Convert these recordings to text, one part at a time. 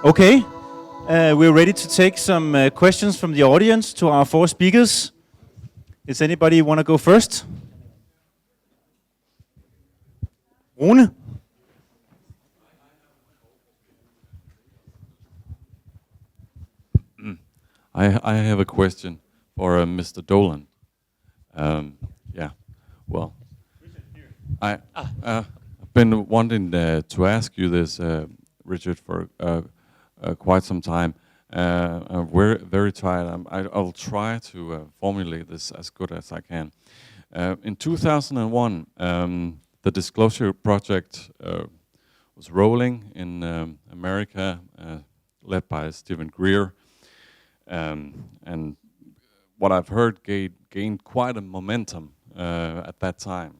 Okay, we're ready to take some questions from the audience to our four speakers. Does anybody want to go first? Rune? I have a question for Mr. Dolan. Yeah, well, I've been wanting to ask you this, Richard, for quite some time. I'm very tired. I'll try to formulate this as good as I can. In 2001, the Disclosure Project was rolling in America, led by Stephen Greer. And what I've heard gained quite a momentum at that time.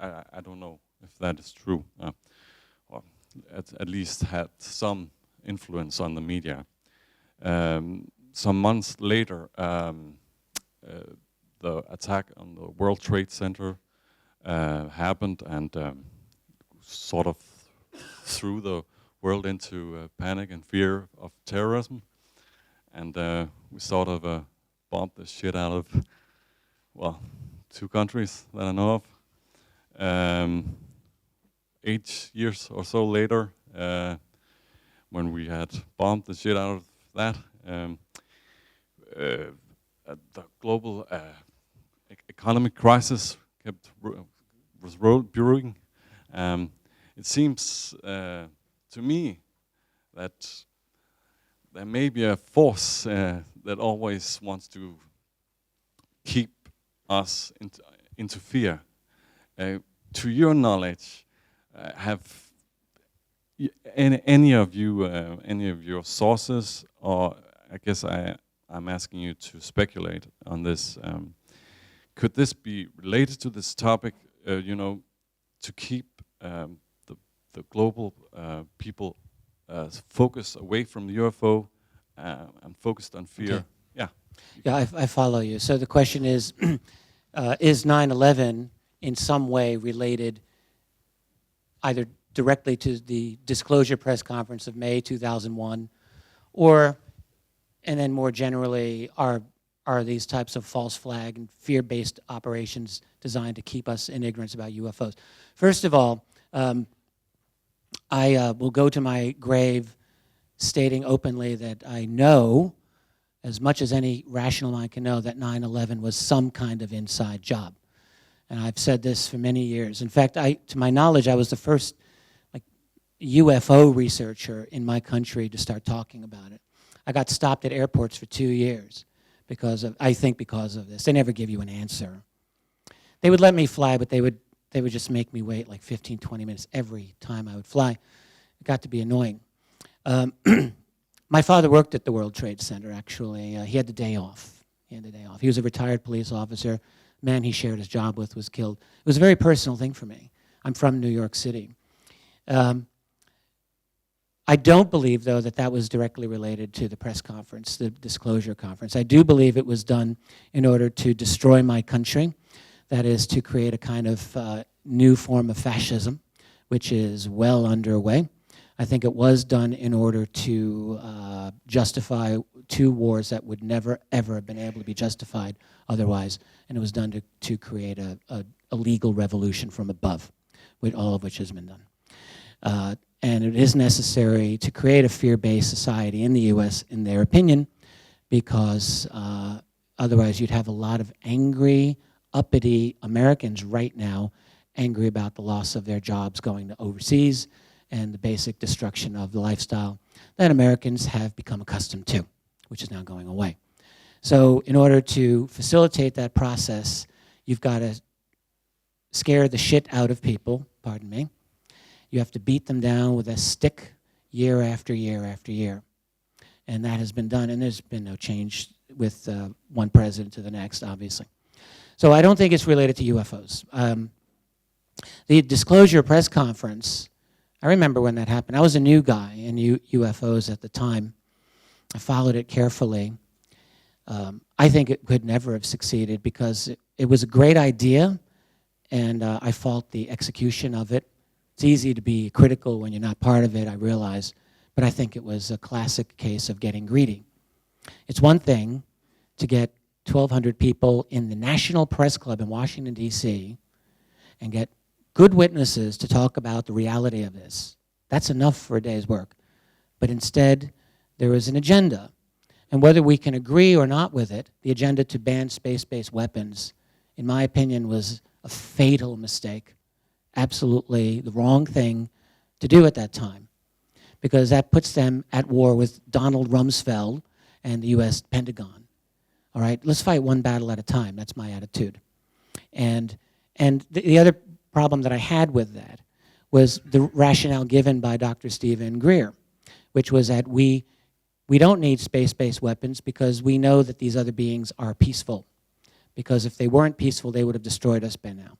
I don't know if that is true. Or at least had some influence on the media. Some months later, the attack on the World Trade Center happened and sort of threw the world into panic and fear of terrorism. And we sort of bombed the shit out of, well, 2 countries that I know of. 8 years or so later, when we had bombed the shit out of that, the global economic crisis was brewing. It seems to me that there may be a force that always wants to keep us into fear. To your knowledge, have any of your sources, or I guess I'm asking you to speculate on this. Could this be related to this topic? To keep the global people focus away from the UFO and focused on fear. Okay. Yeah. Yeah, I follow you. So the question is 9/11 in some way related either directly to the disclosure press conference of May 2001, and then more generally, are these types of false flag and fear-based operations designed to keep us in ignorance about UFOs? First of all, I will go to my grave stating openly that I know, as much as any rational mind can know, that 9/11 was some kind of inside job. And I've said this for many years. In fact, to my knowledge, I was the first UFO researcher in my country to start talking about it. I got stopped at airports for 2 years because of this. They never give you an answer. They would let me fly, but they would just make me wait like 15, 20 minutes every time I would fly. It got to be annoying. My father worked at the World Trade Center, actually. He had the day off. He was a retired police officer. The man he shared his job with was killed. It was a very personal thing for me. I'm from New York City. I don't believe, though, that was directly related to the press conference, the disclosure conference. I do believe it was done in order to destroy my country. That is, to create a kind of new form of fascism, which is well underway. I think it was done in order to justify 2 wars that would never, ever have been able to be justified otherwise. And it was done to create a legal revolution from above, all of which has been done. And it is necessary to create a fear-based society in the U.S., in their opinion, because otherwise you'd have a lot of angry, uppity Americans right now angry about the loss of their jobs going to overseas and the basic destruction of the lifestyle that Americans have become accustomed to, which is now going away. So in order to facilitate that process, you've got to scare the shit out of people, pardon me. You have to beat them down with a stick year after year after year. And that has been done, and there's been no change with one president to the next, obviously. So I don't think it's related to UFOs. The disclosure press conference, I remember when that happened. I was a new guy in UFOs at the time. I followed it carefully. I think it could never have succeeded because it was a great idea, and I fault the execution of it. It's easy to be critical when you're not part of it, I realize, but I think it was a classic case of getting greedy. It's one thing to get 1,200 people in the National Press Club in Washington, D.C., and get good witnesses to talk about the reality of this. That's enough for a day's work. But instead, there is an agenda. And whether we can agree or not with it, the agenda to ban space-based weapons, in my opinion, was a fatal mistake. Absolutely the wrong thing to do at that time, because that puts them at war with Donald Rumsfeld and the U.S. Pentagon. All right, let's fight one battle at a time. That's my attitude. And the other problem that I had with that was the rationale given by Dr. Stephen Greer, which was that we don't need space-based weapons because we know that these other beings are peaceful. Because if they weren't peaceful, they would have destroyed us by now.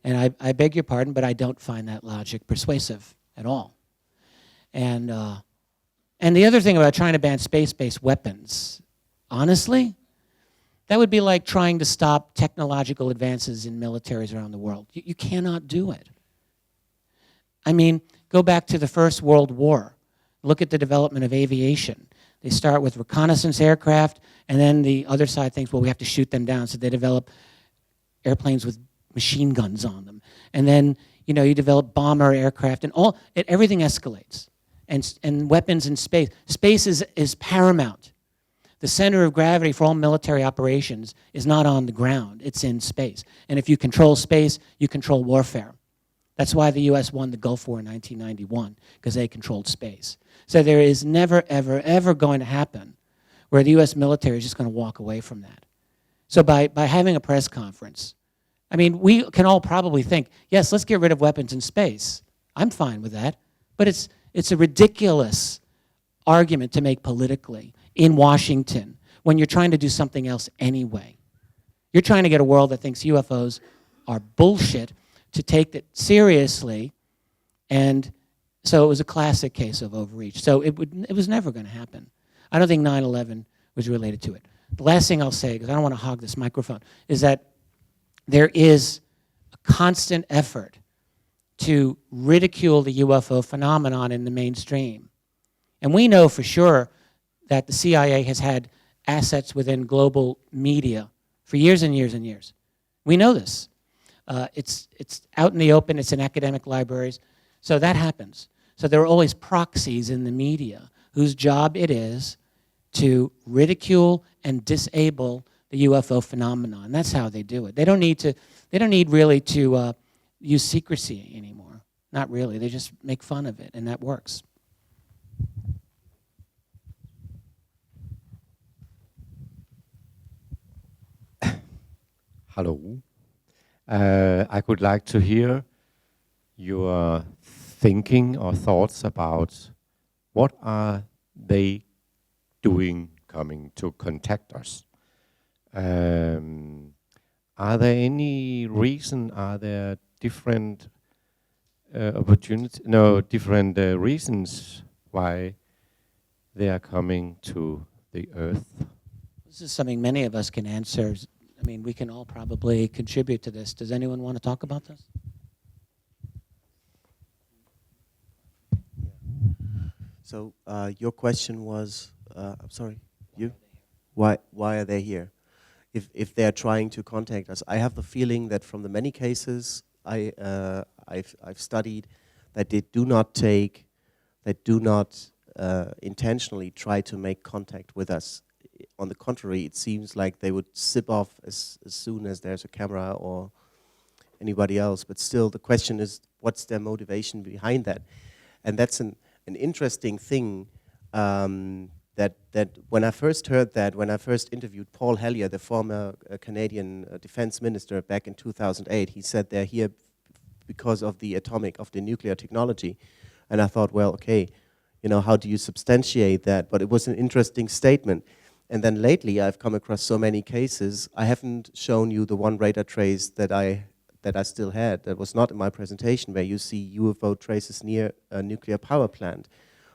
And I beg your pardon, but I don't find that logic persuasive at all. And the other thing about trying to ban space-based weapons, honestly, that would be like trying to stop technological advances in militaries around the world. You cannot do it. I mean, go back to the First World War. Look at the development of aviation. They start with reconnaissance aircraft, and then the other side thinks, well, we have to shoot them down. So they develop airplanes with machine guns on them. And then, you know, you develop bomber aircraft, and everything escalates. And weapons in space. Space is paramount. The center of gravity for all military operations is not on the ground, it's in space. And if you control space, you control warfare. That's why the US won the Gulf War in 1991, because they controlled space. So there is never, ever, ever going to happen where the US military is just going to walk away from that. So by having a press conference, I mean, we can all probably think, yes, let's get rid of weapons in space. I'm fine with that. But it's a ridiculous argument to make politically in Washington when you're trying to do something else anyway. You're trying to get a world that thinks UFOs are bullshit to take it seriously, and so it was a classic case of overreach. So it was never going to happen. I don't think 9/11 was related to it. The last thing I'll say, because I don't want to hog this microphone, is that there is a constant effort to ridicule the UFO phenomenon in the mainstream. And we know for sure that the CIA has had assets within global media for years and years and years. We know this. It's out in the open, it's in academic libraries, so that happens. So there are always proxies in the media whose job it is to ridicule and disable the UFO phenomenon. That's how they do it. They don't need really to use secrecy anymore. Not really, they just make fun of it, and that works. Hello. I would like to hear your thinking or thoughts about what are they doing coming to contact us. Are there any reason, are there different different reasons why they are coming to the Earth? This is something many of us can answer. I mean, we can all probably contribute to this. Does anyone want to talk about this? So your question was, I'm sorry, you? Why are they here? If they are trying to contact us, I have the feeling that from the many cases I've studied, that they do not intentionally try to make contact with us. On the contrary, it seems like they would zip off as soon as there's a camera or anybody else. But still, the question is, what's their motivation behind that? And that's an interesting thing that when I first heard that, when I first interviewed Paul Hellyer, the former Canadian defense minister back in 2008, he said they're here because of the nuclear technology. And I thought, well, okay, you know, how do you substantiate that? But it was an interesting statement. And then lately, I've come across so many cases. I haven't shown you the one radar trace that I still had. That was not in my presentation, where you see UFO traces near a nuclear power plant.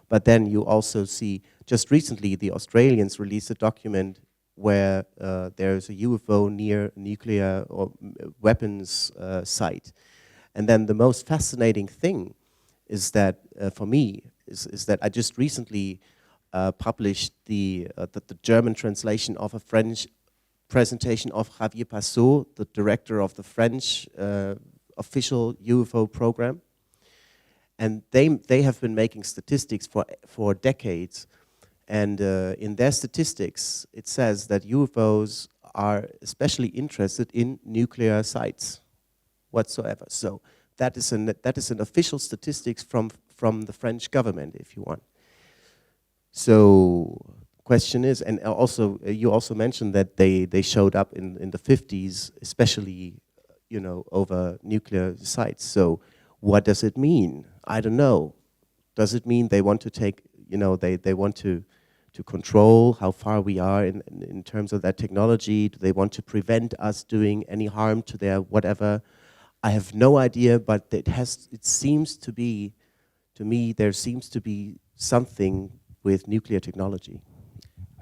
But then you also see, just recently, the Australians released a document where there's a UFO near a nuclear or weapons site. And then the most fascinating thing is that, for me, is that I just recently published the German translation of a French presentation of Javier Passot, the director of the French official UFO program. And they have been making statistics for decades. And in their statistics, it says that UFOs are especially interested in nuclear sites whatsoever. So that is an official statistics from the French government, if you want. So question is, and also you also mentioned that they showed up in the 50s, especially, you know, over nuclear sites. So what does it mean? I don't know. Does it mean they want to take, you know, they want to control how far we are in terms of that technology? Do they want to prevent us doing any harm to their whatever? I have no idea, but it seems to be, to me, there seems to be something with nuclear technology.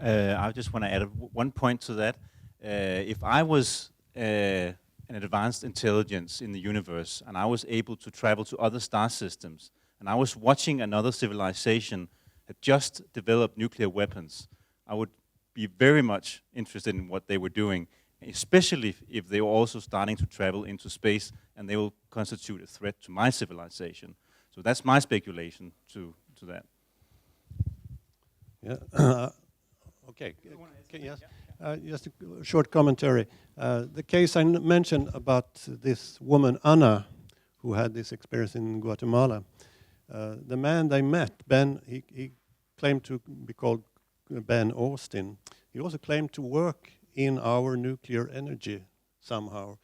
I just want to add one point to that. If I was an advanced intelligence in the universe and I was able to travel to other star systems and I was watching another civilization that just developed nuclear weapons, I would be very much interested in what they were doing, especially if they were also starting to travel into space and they will constitute a threat to my civilization. So that's my speculation to that. Yeah. Okay. Yes. Just a short commentary. The case I mentioned about this woman Anna, who had this experience in Guatemala. The man they met, Ben, he claimed to be called Ben Austin. He also claimed to work in our nuclear energy somehow.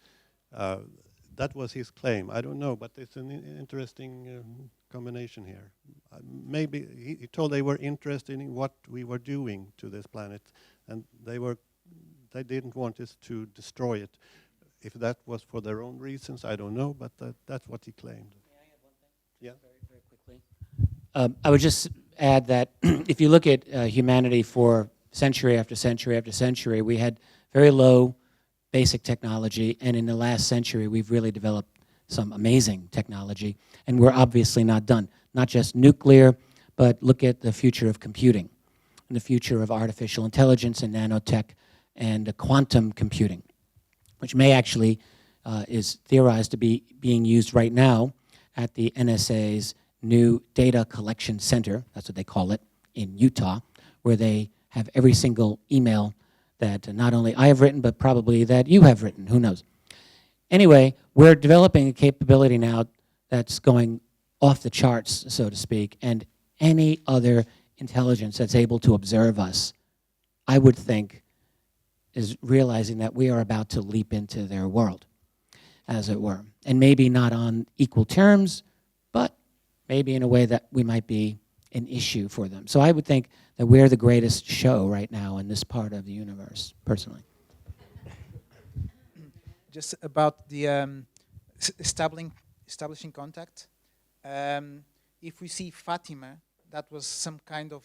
That was his claim. I don't know, but it's an interesting combination here. Maybe he told they were interested in what we were doing to this planet, and they didn't want us to destroy it. If that was for their own reasons, I don't know, but that's what he claimed. May I add one thing? Yeah. Very quickly. I would just add that if you look at humanity for century after century after century, we had very low basic technology, and in the last century, we've really developed some amazing technology, and we're obviously not done. Not just nuclear, but look at the future of computing, and the future of artificial intelligence and nanotech and quantum computing, which may actually is theorized to be being used right now at the NSA's new data collection center, that's what they call it, in Utah, where they have every single email that not only I have written, but probably that you have written, who knows. Anyway, we're developing a capability now that's going off the charts, so to speak, and any other intelligence that's able to observe us, I would think, is realizing that we are about to leap into their world, as it were. And maybe not on equal terms, but maybe in a way that we might be an issue for them. So I would think that we're the greatest show right now in this part of the universe, personally. Just about the establishing contact. If we see Fatima, that was some kind of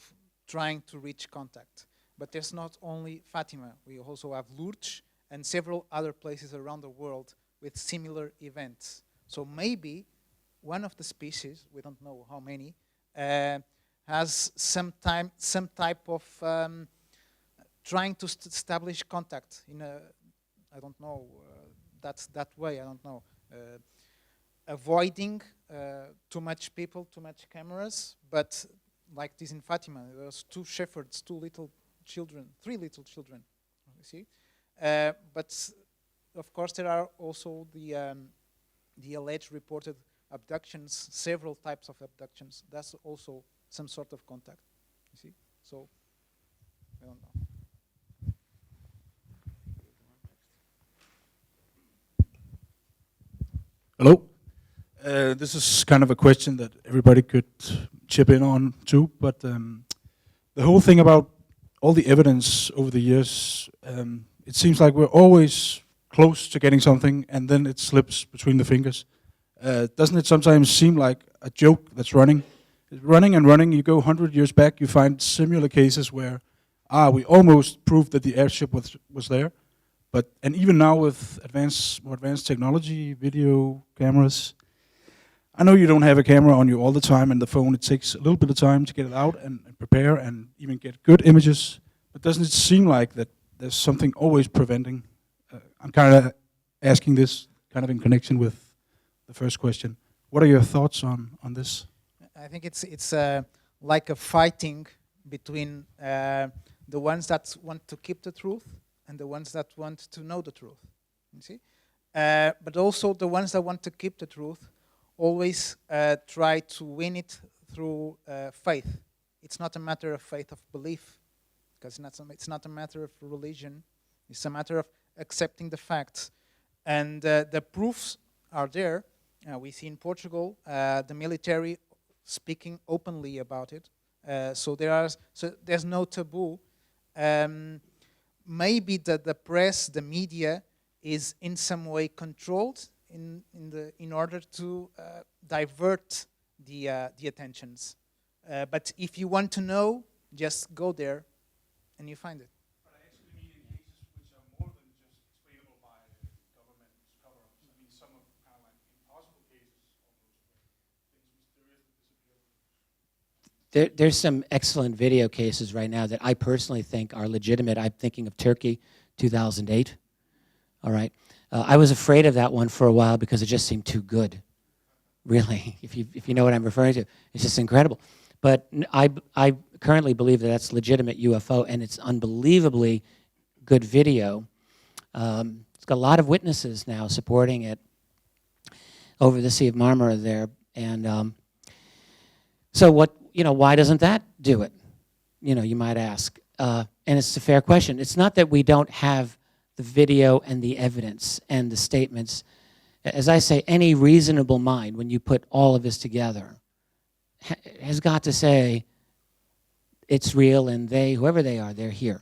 trying to reach contact. But there's not only Fatima. We also have Lourdes and several other places around the world with similar events. So maybe one of the species, we don't know how many, has some type of trying to establish contact in a, I don't know, that's that way, I don't know. Avoiding too much people, too much cameras, but like this in Fatima, there was 2 shepherds, 2 little children, 3 little children, you see? But of course there are also the alleged reported abductions, several types of abductions. That's also some sort of contact, you see? So, I don't know. Hello. This is kind of a question that everybody could chip in on too, but the whole thing about all the evidence over the years, it seems like we're always close to getting something and then it slips between the fingers. Doesn't it sometimes seem like a joke that's running and running? You go 100 years back, you find similar cases where we almost proved that the airship was there. And even now with more advanced technology, video cameras, I know you don't have a camera on you all the time, and the phone, it takes a little bit of time to get it out and prepare and even get good images. But doesn't it seem like that there's something always preventing? I'm kind of asking this kind of in connection with the first question. What are your thoughts on this? I think it's like a fighting between the ones that want to keep the truth and the ones that want to know the truth. You see, but also the ones that want to keep the truth always try to win it through faith. It's not a matter of faith, of belief, because it's not a matter of religion. It's a matter of accepting the facts, and the proofs are there. We see in Portugal the military speaking openly about it. So there's no taboo. Maybe the press, the media, is in some way controlled in order to divert the attentions. But if you want to know, just go there, and you find it. But I actually mean in cases which are more than just explainable by government cover-ups. I mean some of kind of like impossible cases, almost things mysterious that disappear. There's some excellent video cases right now that I personally think are legitimate. I'm thinking of Turkey, 2008. All right. I was afraid of that one for a while because it just seemed too good. Really, if you know what I'm referring to, it's just incredible. But I currently believe that that's legitimate UFO, and it's unbelievably good video. It's got a lot of witnesses now supporting it over the Sea of Marmara there, and so why doesn't that do it? You might ask, and it's a fair question. It's not that we don't have the video and the evidence and the statements. As I say, any reasonable mind, when you put all of this together, has got to say it's real, and whoever they are, they're here.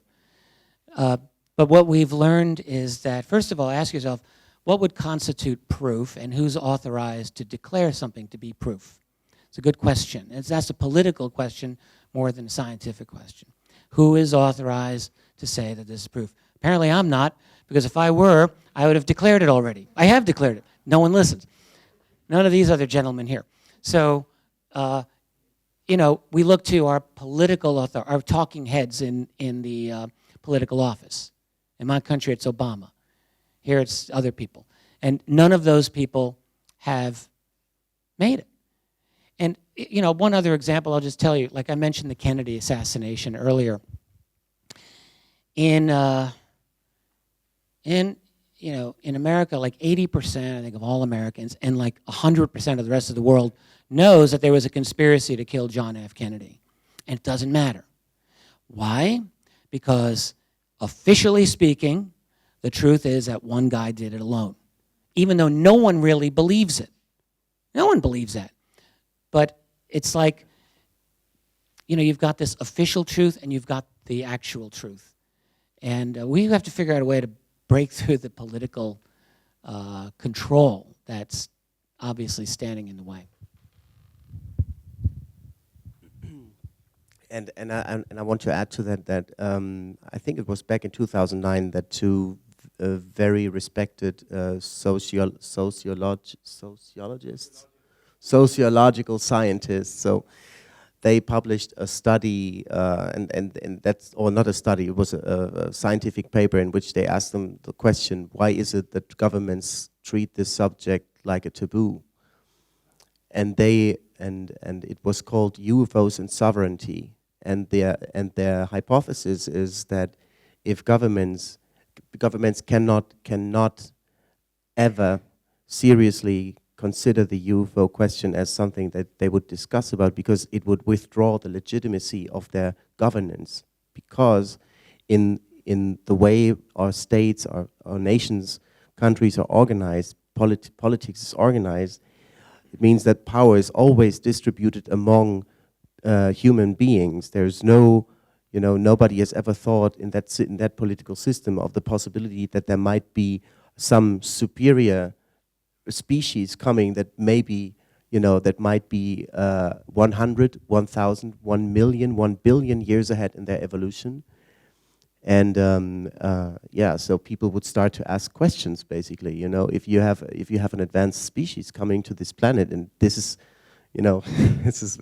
But what we've learned is that, first of all, ask yourself, what would constitute proof, and who's authorized to declare something to be proof? It's a good question. That's a political question more than a scientific question. Who is authorized to say that this is proof? Apparently I'm not, because if I were, I would have declared it already. I have declared it. No one listens. None of these other gentlemen here. So, we look to our political our talking heads in the political office. In my country, it's Obama. Here, it's other people. And none of those people have made it. And, one other example I'll just tell you, like I mentioned the Kennedy assassination earlier. In America, like 80%, I think, of all Americans, and like 100% of the rest of the world knows that there was a conspiracy to kill John F. Kennedy. And it doesn't matter. Why? Because officially speaking, the truth is that one guy did it alone, even though no one really believes it. No one believes that. But it's like, you've got this official truth and you've got the actual truth. And we have to figure out a way to break through the political control that's obviously standing in the way. And I want to add to that I think it was back in 2009 that two very respected sociological scientists. So they published a study, and that's, or not a study, it was a scientific paper in which they asked them the question, why is it that governments treat this subject like a taboo? And it was called UFOs and Sovereignty. And their hypothesis is that if governments cannot ever seriously consider the UFO question as something that they would discuss about, because it would withdraw the legitimacy of their governance. Because in the way our states, our nations, countries are organized, politics is organized, it means that power is always distributed among human beings. There's nobody has ever thought in that political system of the possibility that there might be some superior species coming that maybe, that might be 100, 1,000, 1 million, 1 billion years ahead in their evolution. And yeah, so people would start to ask questions. Basically, you know, if you have an advanced species coming to this planet, and this is, you know, this is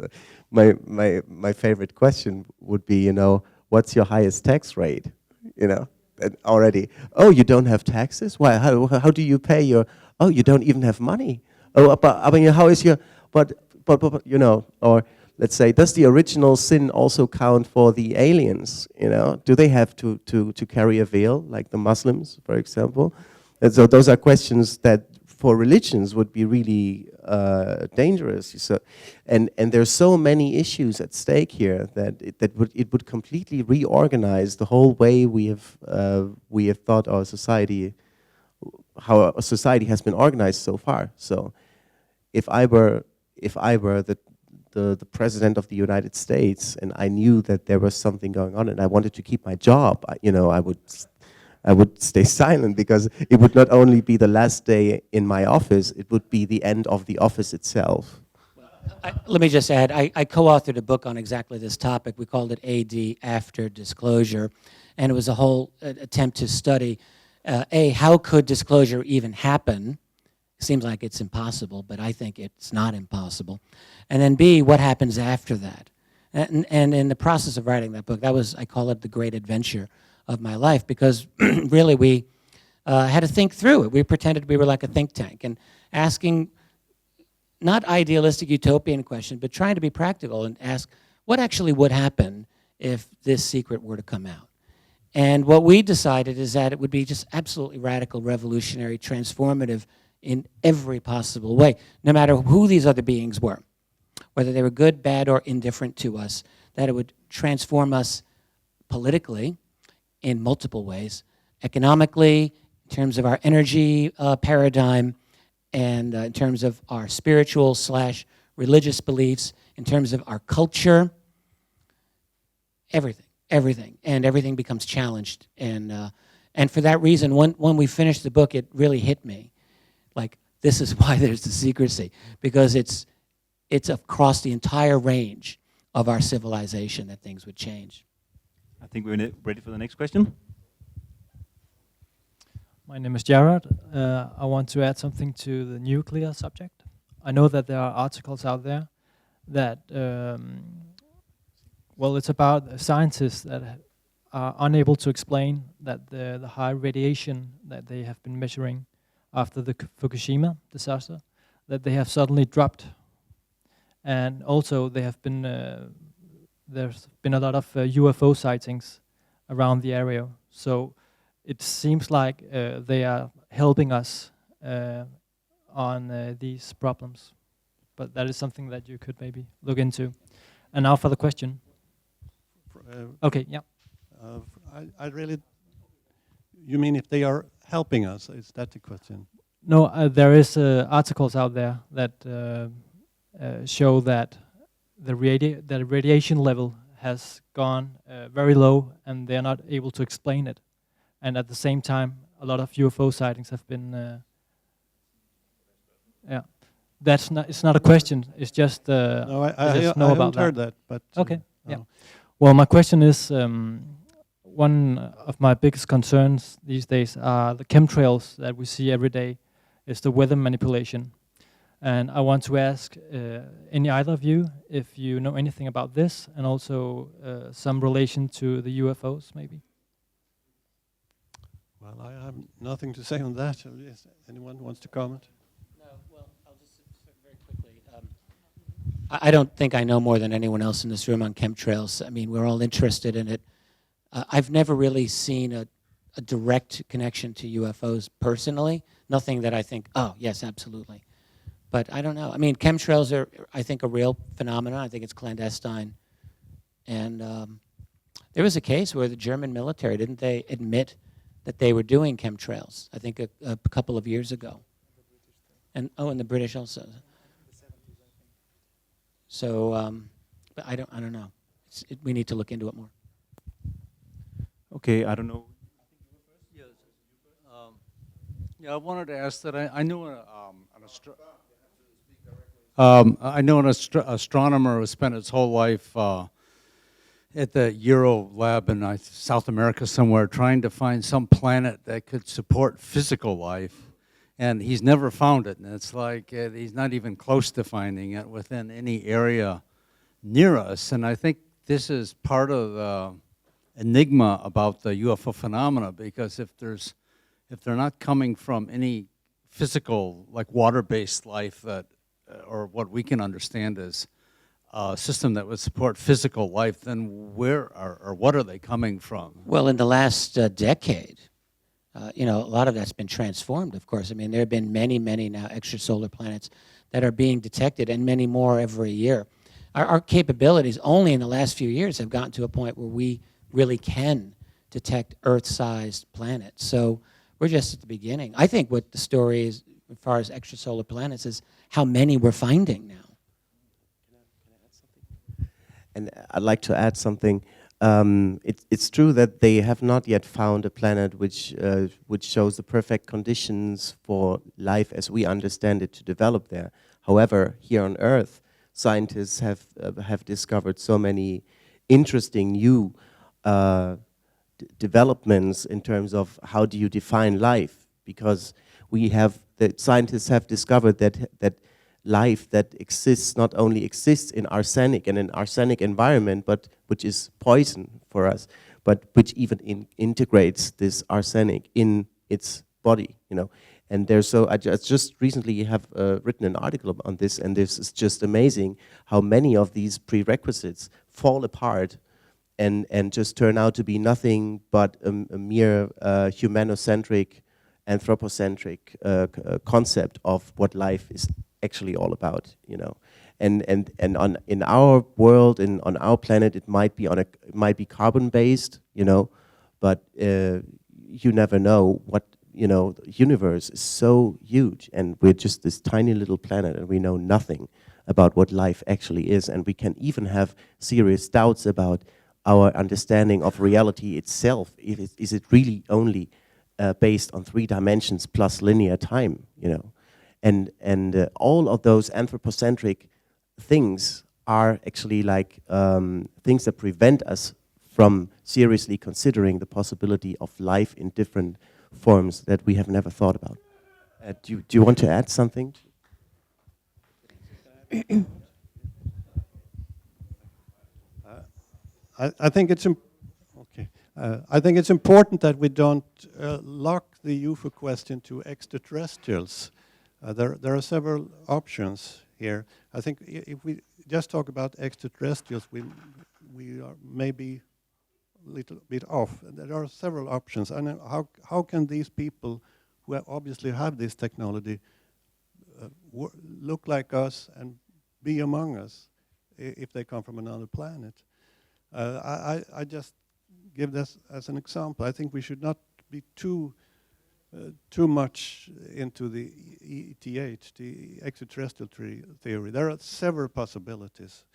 my favorite question would be, you know, what's your highest tax rate? You know, and already, oh, you don't have taxes? Why? How do you pay your? Oh, you don't even have money. Oh, but I mean, how is your? But you know, or let's say, does the original sin also count for the aliens? You know, do they have to carry a veil like the Muslims, for example? And so those are questions that for religions would be really dangerous. So, and there's so many issues at stake here that it would completely reorganize the whole way we have thought our society, how our society has been organized so far. So, if I were the president of the United States and I knew that there was something going on and I wanted to keep my job, you know, I would stay silent, because it would not only be the last day in my office, it would be the end of the office itself. Let me just add, I co-authored a book on exactly this topic. We called it AD, After Disclosure, and it was a whole attempt to study, A, how could disclosure even happen? Seems like it's impossible, but I think it's not impossible. And then B, what happens after that? And in the process of writing that book, I call it the great adventure of my life, because really we had to think through it. We pretended we were like a think tank and asking not idealistic utopian questions, but trying to be practical and ask what actually would happen if this secret were to come out. And what we decided is that it would be just absolutely radical, revolutionary, transformative in every possible way, no matter who these other beings were, whether they were good, bad, or indifferent to us, that it would transform us politically in multiple ways, economically, in terms of our energy paradigm, and in terms of our spiritual / religious beliefs, in terms of our culture, everything, and everything becomes challenged. And for that reason, when we finished the book, it really hit me. Like, this is why there's the secrecy, because it's across the entire range of our civilization that things would change. I think we're ready for the next question. My name is Jared. I want to add something to the nuclear subject. I know that there are articles out there that, well, it's about scientists that are unable to explain that the high radiation that they have been measuring after the Fukushima disaster, that they have suddenly dropped. And also they have been, there's been a lot of UFO sightings around the area. So it seems like they are helping us on these problems. But that is something that you could maybe look into. And now for the question. Okay, yeah. I really, you mean if they are helping us? Is that the question? No, there is articles out there that show that the radiation level has gone very low, and they are not able to explain it. And at the same time, a lot of UFO sightings have been. Yeah, that's not. It's not a question. It's just. No, I just know haven't about heard that. But okay. no. Yeah. Well, my question is. One of my biggest concerns these days are the chemtrails that we see every day. Is the weather manipulation. And I want to ask any either of you if you know anything about this, and also some relation to the UFOs, maybe. Well, I have nothing to say on that. Yes, anyone wants to comment? No, well, I'll just very quickly. I don't think I know more than anyone else in this room on chemtrails. I mean, we're all interested in it. I've never really seen a direct connection to UFOs personally. Nothing that I think, oh, yes, absolutely. But I don't know. I mean, chemtrails are, I think, a real phenomenon. I think it's clandestine. And there was a case where the German military, didn't they admit that they were doing chemtrails, I think a couple of years ago. And the British also. So, but I don't know. We need to look into it more. Okay, I don't know. Yeah, I wanted to ask that I know an astronomer who spent his whole life at the Euro lab in South America somewhere trying to find some planet that could support physical life. And he's never found it. And it's like he's not even close to finding it within any area near us. And I think this is part of the enigma about the UFO phenomena, because if they're not coming from any physical, like water-based life that, or what we can understand as a system that would support physical life, then where are, or what are they coming from? Well, in the last decade, you know, a lot of that's been transformed, of course. I mean, there have been many, many now extrasolar planets that are being detected, and many more every year. Our capabilities only in the last few years have gotten to a point where we really can detect Earth-sized planets. So we're just at the beginning. I think what the story is, as far as extrasolar planets, is how many we're finding now. And I'd like to add something. It's true that they have not yet found a planet which shows the perfect conditions for life as we understand it to develop there. However, here on Earth, scientists have discovered so many interesting new developments in terms of how do you define life, because the scientists have discovered that life that exists not only exists in arsenic and an arsenic environment, but which is poison for us, but which even integrates this arsenic in its body, you know. And there's I just recently have written an article on this, and this is just amazing how many of these prerequisites fall apart and just turn out to be nothing but a mere humanocentric, anthropocentric concept of what life is actually all about, you know. And in our world and on our planet, it might be carbon based, you know, but you never know what. You know, the universe is so huge, and we're just this tiny little planet, and we know nothing about what life actually is, and we can even have serious doubts about our understanding of reality itself. Is it really only based on 3 dimensions plus linear time, you know? And all of those anthropocentric things are actually like things that prevent us from seriously considering the possibility of life in different forms that we have never thought about. Do you want to add something? I think it's okay. I think it's important that we don't lock the UFO question to extraterrestrials. There are several options here. I think if we just talk about extraterrestrials, we are maybe little bit off. There are several options, and how can these people who obviously have this technology look like us and be among us if they come from another planet? I just give this as an example. I think we should not be too much into the ETH, the extraterrestrial theory. There are several possibilities: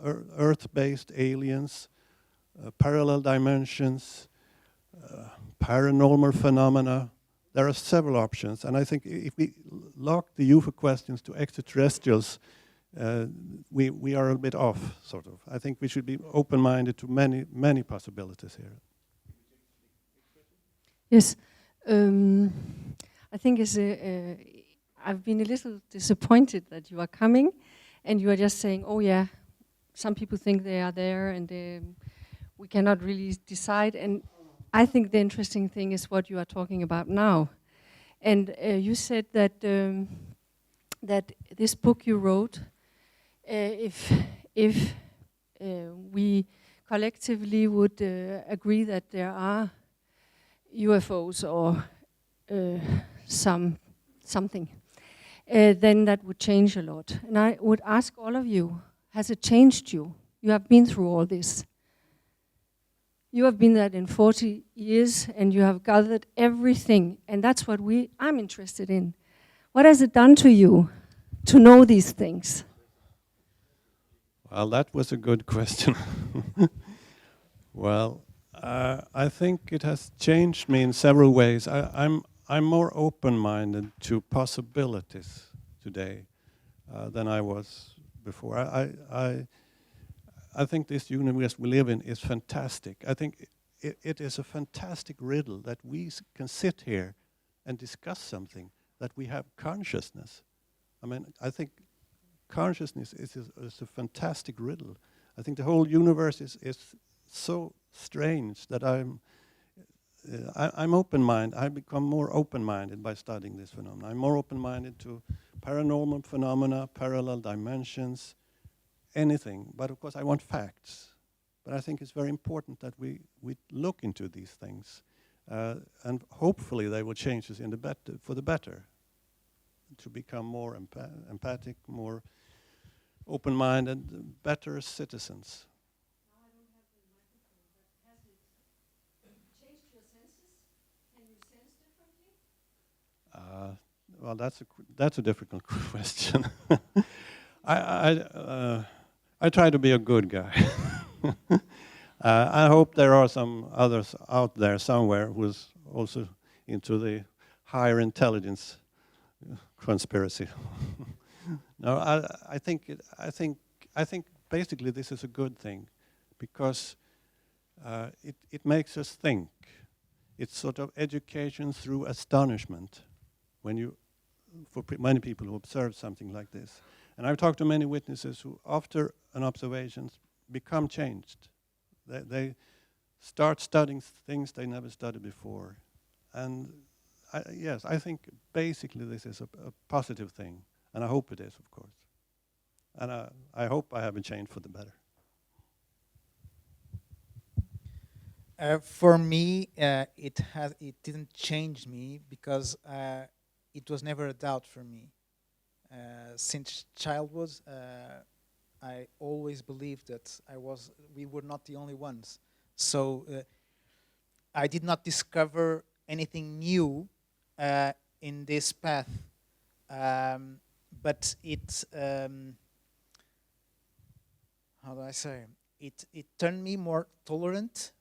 Earth-based aliens, parallel dimensions, paranormal phenomena. There are several options, and I think if we lock the UFO questions to extraterrestrials, we are a bit off, sort of. I think we should be open-minded to many possibilities here. Yes, I think I've been a little disappointed that you are coming, and you are just saying, "Oh yeah, some people think they are there, and we cannot really decide." And I think the interesting thing is what you are talking about now. And you said that that this book you wrote, if we collectively would agree that there are UFOs or something, then that would change a lot. And I would ask all of you, has it changed you? You have been through all this. You have been there in 40 years, and you have gathered everything, and that's what I'm interested in. What has it done to you to know these things? Well, that was a good question. Well, I think it has changed me in several ways. I'm more open-minded to possibilities today than I was before. I think this universe we live in is fantastic. I think it is a fantastic riddle that we can sit here and discuss something, that we have consciousness. I mean, I think consciousness is a fantastic riddle. I think the whole universe is so strange that I'm open-minded. I become more open-minded by studying this phenomenon. I'm more open-minded to paranormal phenomena, parallel dimensions, anything. But of course, I want facts. But I think it's very important that we look into these things, and hopefully they will change us for the better, to become more empathic, more open-minded, better citizens. Now I don't have the microphone, but has it changed your senses? Can you sense differently? Well, that's a difficult question. I try to be a good guy. I hope there are some others out there somewhere who's also into the higher intelligence conspiracy. No, I think basically this is a good thing, because it makes us think. It's sort of education through astonishment for many people who observe something like this. And I've talked to many witnesses who, after an observation, become changed. They start studying things they never studied before. And yes, I think basically this is a positive thing. And I hope it is, of course. And I hope I have a change for the better. For me, it didn't change me, because it was never a doubt for me. Since childhood, I always believed that we were not the only ones. So I did not discover anything new in this path, but it, how do I say? It turned me more tolerant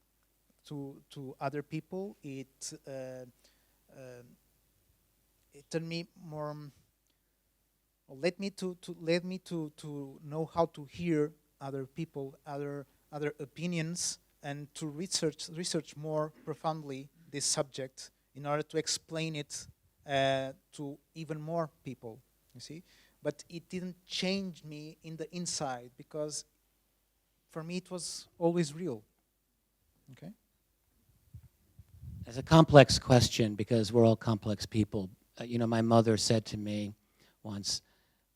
to other people. It turned me more. Led me to know how to hear other people, other opinions, and to research more profoundly this subject in order to explain it to even more people. You see, but it didn't change me in the inside, because for me it was always real. Okay. It's a complex question, because we're all complex people. My mother said to me once,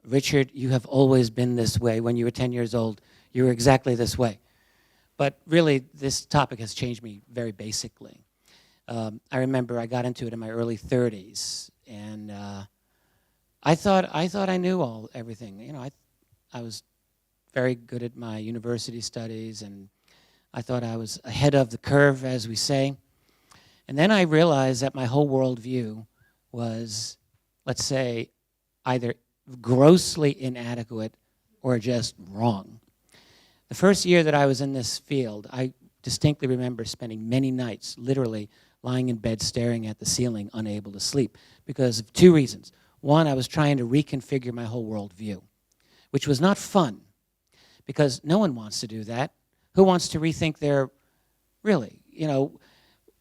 "Richard, you have always been this way. When you were 10 years old, you were exactly this way." But really, this topic has changed me very basically. I remember I got into it in my early 30s, and I thought I knew everything. I was very good at my university studies, and I thought I was ahead of the curve, as we say. And then I realized that my whole worldview was, let's say, either grossly inadequate or just wrong. The first year that I was in this field, I distinctly remember spending many nights literally lying in bed staring at the ceiling, unable to sleep, because of two reasons. One, I was trying to reconfigure my whole worldview, which was not fun, because no one wants to do that. Who wants to rethink their, really, you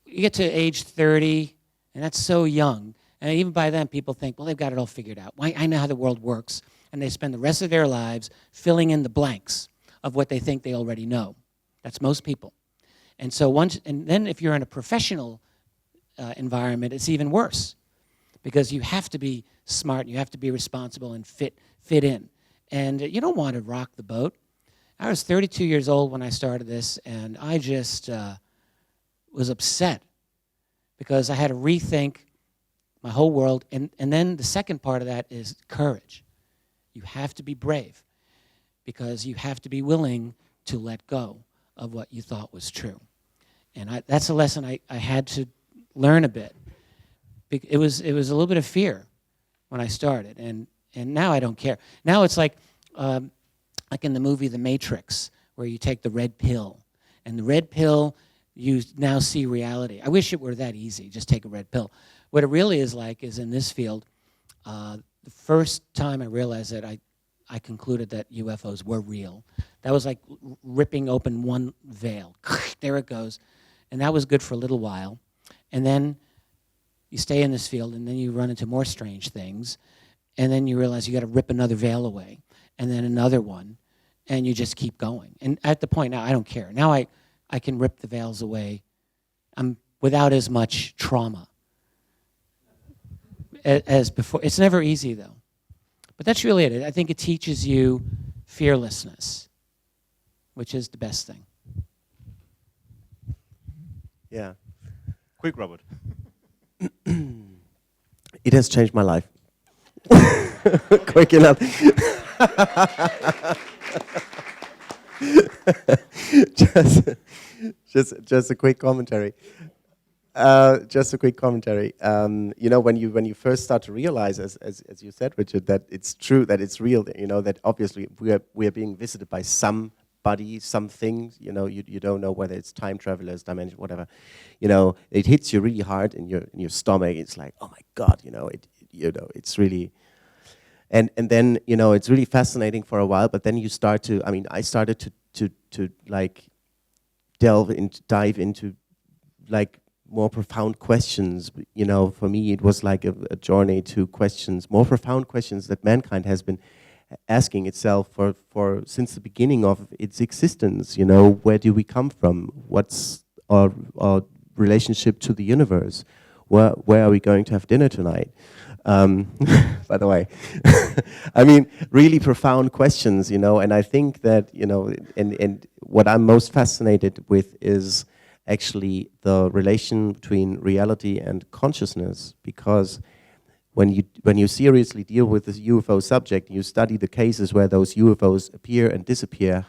get to age 30, and that's so young. And even by then, people think, well, they've got it all figured out. I know how the world works. And they spend the rest of their lives filling in the blanks of what they think they already know. That's most people. And so then if you're in a professional environment, it's even worse, because you have to be smart, and you have to be responsible and fit in. And you don't want to rock the boat. I was 32 years old when I started this, and I just was upset, because I had to rethink my whole world. And then the second part of that is courage. You have to be brave, because you have to be willing to let go of what you thought was true. And that's a lesson I had to learn a bit. It was a little bit of fear when I started, and now I don't care. Now it's like in the movie The Matrix, where you take the red pill, and the red pill, you now see reality. I wish it were that easy, just take a red pill. What it really is like is, in this field, the first time I realized that I concluded that UFOs were real. That was like ripping open one veil. There it goes. And that was good for a little while. And then you stay in this field, and then you run into more strange things. And then you realize you got to rip another veil away, and then another one, and you just keep going. And at the point now, I don't care. Now I can rip the veils away. I'm without as much trauma as before. It's never easy, though. But that's really it. I think it teaches you fearlessness, which is the best thing. Yeah. Quick, Robert. It has changed my life. Quick enough. just a quick commentary. Just a quick commentary. You know, when you first start to realize, as you said, Richard, that it's true, that it's real. You know, that obviously we are being visited by somebody, something. You know, you don't know whether it's time travelers, dimension, whatever. You know, it hits you really hard in your stomach. It's like, oh my God, you know, it's really. And then, you know, it's really fascinating for a while, but then you start to, I mean, I started to like dive into like more profound questions. You know, for me it was like a journey to questions, more profound questions that mankind has been asking itself for since the beginning of its existence. You know, where do we come from? What's our relationship to the universe? Where are we going to have dinner tonight? By the way, I mean, really profound questions, you know, and I think that, you know, and what I'm most fascinated with is actually the relation between reality and consciousness, because when you seriously deal with this UFO subject, you study the cases where those UFOs appear and disappear,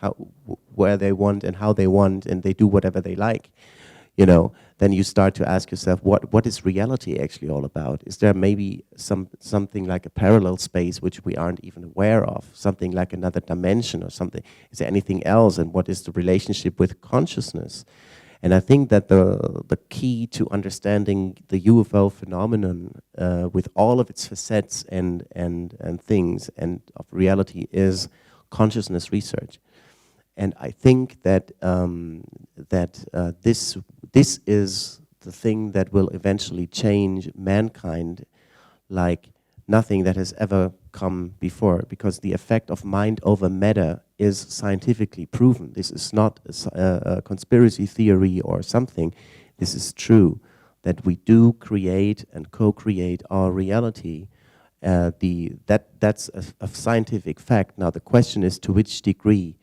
where they want and how they want, and they do whatever they like. You know, then you start to ask yourself, what is reality actually all about? Is there maybe something like a parallel space which we aren't even aware of? Something like another dimension or something? Is there anything else? And what is the relationship with consciousness? And I think that the key to understanding the UFO phenomenon with all of its facets and things and of reality is consciousness research. And I think that this is the thing that will eventually change mankind like nothing that has ever come before, because the effect of mind over matter is scientifically proven. This is not a conspiracy theory or something. This is true, that we do create and co-create our reality. That's a scientific fact. Now the question is to which degree,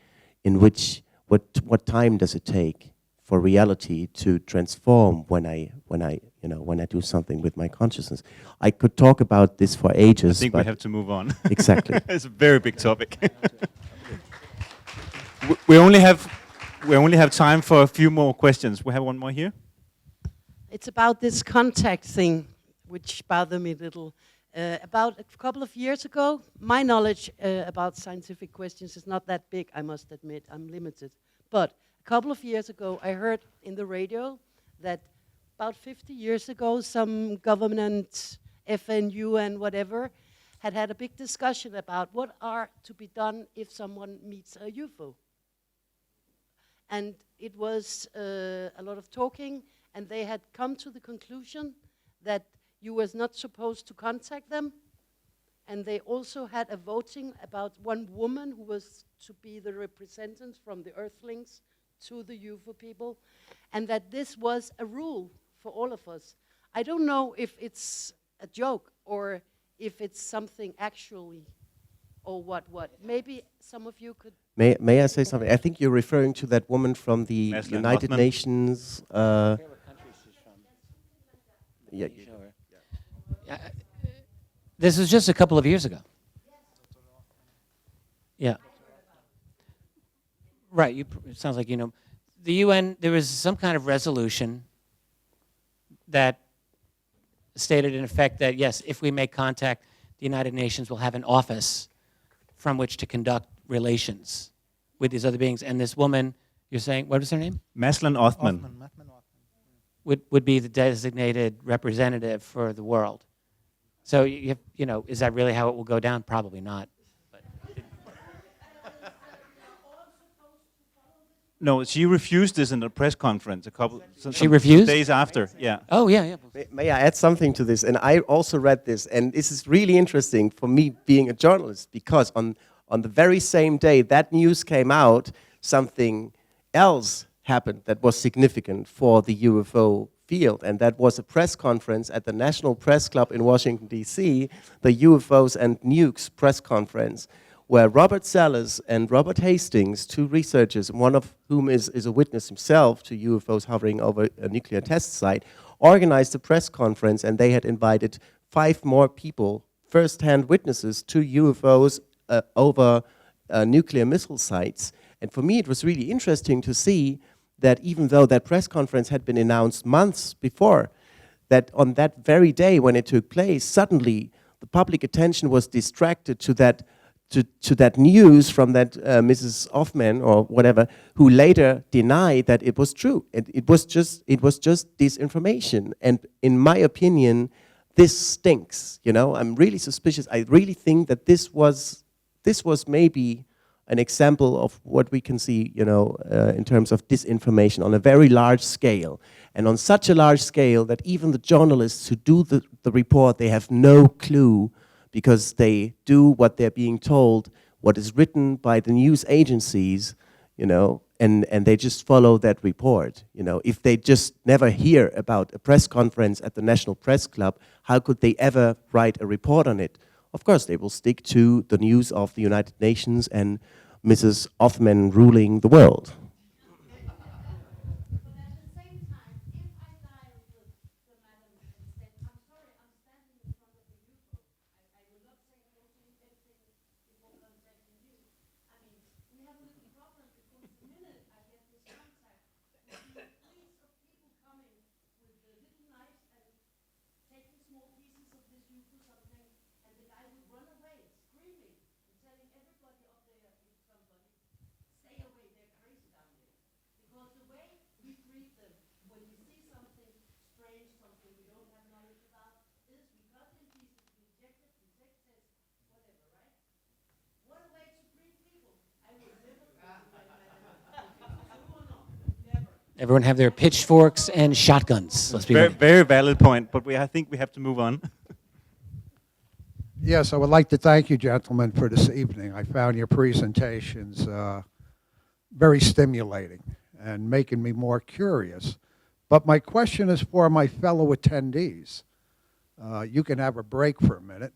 in which, what time does it take for reality to transform when I do something with my consciousness? I could talk about this for ages. I think we have to move on. Exactly. It's a very big topic. we only have time for a few more questions. We have one more here. It's about this contact thing, which bothered me a little. About a couple of years ago, my knowledge about scientific questions is not that big, I must admit. I'm limited. But a couple of years ago, I heard in the radio that about 50 years ago, some government, FNU and whatever, had a big discussion about what are to be done if someone meets a UFO. And it was a lot of talking, and they had come to the conclusion that you was not supposed to contact them. And they also had a voting about one woman who was to be the representative from the Earthlings to the UFO people, and that this was a rule for all of us. I don't know if it's a joke or if it's something actually, or what. Maybe some of you could... May I say something? I think you're referring to that woman from the Maslan United Othman. Nations. Yeah. This was just a couple of years ago. Yeah. Right. It sounds like you know. The UN, there was some kind of resolution that stated in effect that, yes, if we make contact, the United Nations will have an office from which to conduct relations with these other beings. And this woman, you're saying, what was her name? Maslan Othman. Would be the designated representative for the world. So, you know, is that really how it will go down? Probably not. But No, she refused this in a press conference She refused? days after. Yeah. Oh, yeah, yeah. May I add something to this? And I also read this, and this is really interesting for me being a journalist, because on the very same day that news came out, something else happened that was significant for the UFO field, and that was a press conference at the National Press Club in Washington, D.C., the UFOs and Nukes press conference, where Robert Sellers and Robert Hastings, two researchers, one of whom is a witness himself to UFOs hovering over a nuclear test site, organized a press conference, and they had invited 5 more people, first-hand witnesses to UFOs over nuclear missile sites. And for me, it was really interesting to see that even though that press conference had been announced months before, that on that very day when it took place, suddenly the public attention was distracted to that news from that Mrs. Hoffman or whatever, who later denied that it was true. It was just disinformation. And in my opinion, this stinks. You know, I'm really suspicious. I really think that this was maybe an example of what we can see, you know, in terms of disinformation on a very large scale. And on such a large scale that even the journalists who do the report, they have no clue, because they do what they're being told, what is written by the news agencies, you know, and they just follow that report. You know, if they just never hear about a press conference at the National Press Club, how could they ever write a report on it? Of course, they will stick to the news of the United Nations and Mrs. Hoffman ruling the world. Everyone have their pitchforks and shotguns. Let's be Very, ready. very valid point, but I think we have to move on. Yes, I would like to thank you, gentlemen, for this evening. I found your presentations very stimulating and making me more curious. But my question is for my fellow attendees. You can have a break for a minute.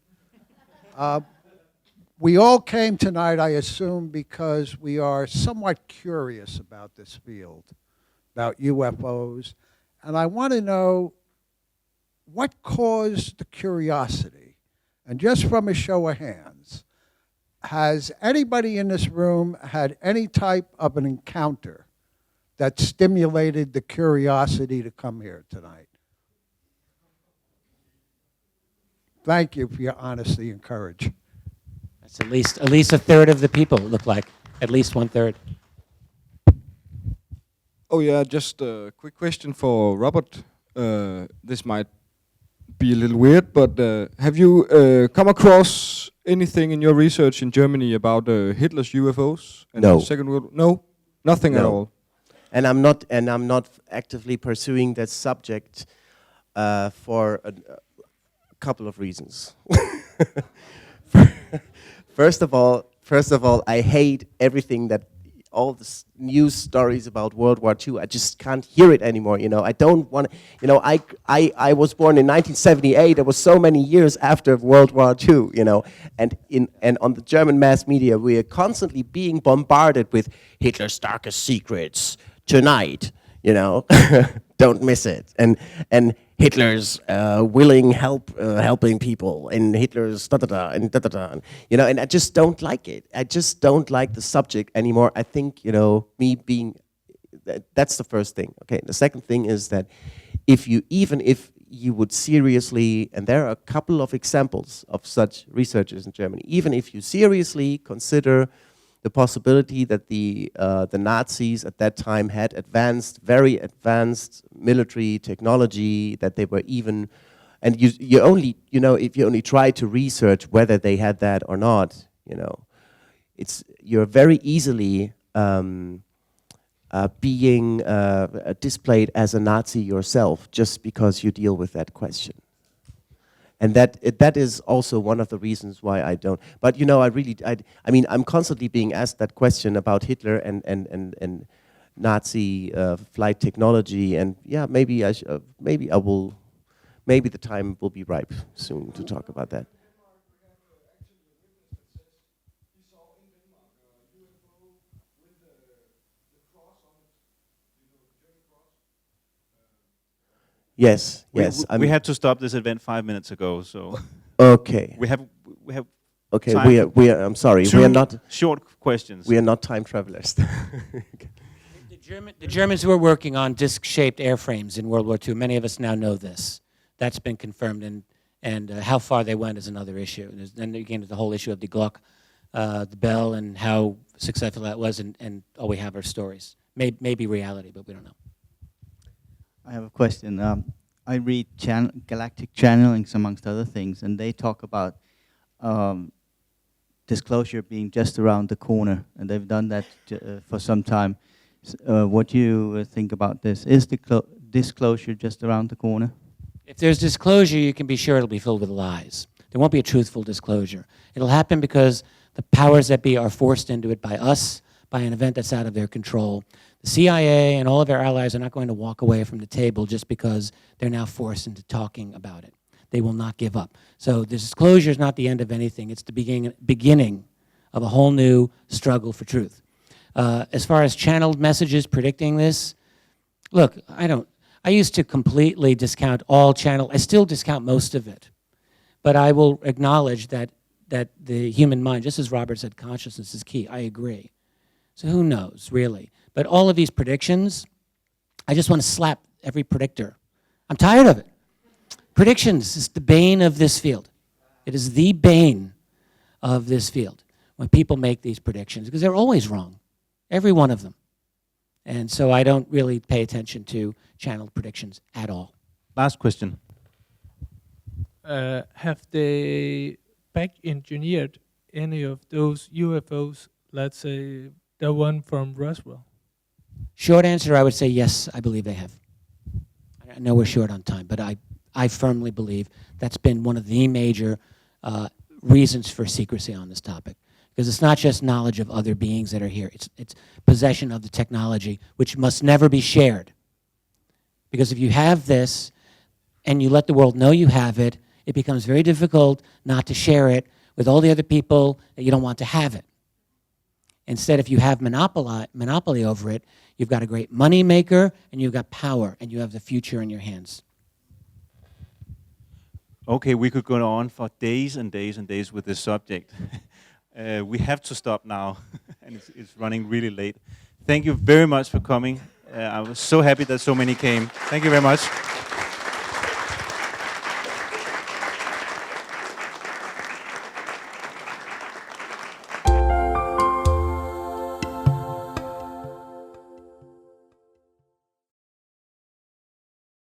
We all came tonight, I assume, because we are somewhat curious about this field, about UFOs. And I want to know what caused the curiosity. And just from a show of hands, has anybody in this room had any type of an encounter that stimulated the curiosity to come here tonight? Thank you for your honesty and courage. That's at least a third of the people, look like. At least 1/3. Oh yeah, just a quick question for Robert. This might be a little weird, but have you come across anything in your research in Germany about Hitler's UFOs and No. the Second World? No, nothing at all. And I'm not actively pursuing that subject for a couple of reasons. First of all, I hate everything that all the news stories about World War II. I just can't hear it anymore. You know, I don't want. You know, I was born in 1978. It was so many years after World War II. You know, and on the German mass media, we are constantly being bombarded with Hitler's darkest secrets tonight. You know, don't miss it. And Hitler's helping people, and Hitler's da-da-da, and da-da-da. You know, and I just don't like it. I just don't like the subject anymore. I think, you know, that's the first thing. Okay, the second thing is that if you would seriously, and there are a couple of examples of such researchers in Germany, even if you seriously consider the possibility that the Nazis at that time had very advanced military technology, that they were even, and you only, you know, if you only try to research whether they had that or not, you know, you're very easily being displayed as a Nazi yourself just because you deal with that question. And that is also one of the reasons why I don't. But you know, I mean, I'm constantly being asked that question about Hitler and Nazi flight technology, and yeah, maybe maybe the time will be ripe soon to talk about that. Yes, yes. We had to stop this event 5 minutes ago, so. Okay. We have. Okay, time we are. I'm sorry, we are not short questions. We are not time travelers. The Germans were working on disc-shaped airframes in World War II. Many of us now know this. That's been confirmed, and how far they went is another issue. And then again, the whole issue of the Glock, the Bell, and how successful that was, and all we have are stories. Maybe reality, but we don't know. I have a question. I read galactic channelings, amongst other things, and they talk about disclosure being just around the corner, and they've done that for some time. What do you think about this? Is the disclosure just around the corner? If there's disclosure, you can be sure it'll be filled with lies. There won't be a truthful disclosure. It'll happen because the powers that be are forced into it by us, by an event that's out of their control. The CIA and all of our allies are not going to walk away from the table just because they're now forced into talking about it. They will not give up. So the disclosure is not the end of anything. It's the beginning of a whole new struggle for truth. As far as channeled messages predicting this, look, I used to completely discount all I still discount most of it. But I will acknowledge that the human mind, just as Robert said, consciousness is key. I agree. So who knows, really? But all of these predictions, I just want to slap every predictor. I'm tired of it. Predictions is the bane of this field. It is the bane of this field when people make these predictions, because they're always wrong, every one of them. And so I don't really pay attention to channeled predictions at all. Last question. Have they back engineered any of those UFOs, let's say the one from Roswell? Short answer, I would say yes, I believe they have. I know we're short on time, but I firmly believe that's been one of the major reasons for secrecy on this topic. Because it's not just knowledge of other beings that are here, it's possession of the technology, which must never be shared. Because if you have this, and you let the world know you have it, it becomes very difficult not to share it with all the other people that you don't want to have it. Instead, if you have monopoly over it, you've got a great money maker, and you've got power, and you have the future in your hands. Okay, we could go on for days and days and days with this subject. We have to stop now, and it's running really late. Thank you very much for coming. I was so happy that so many came. Thank you very much.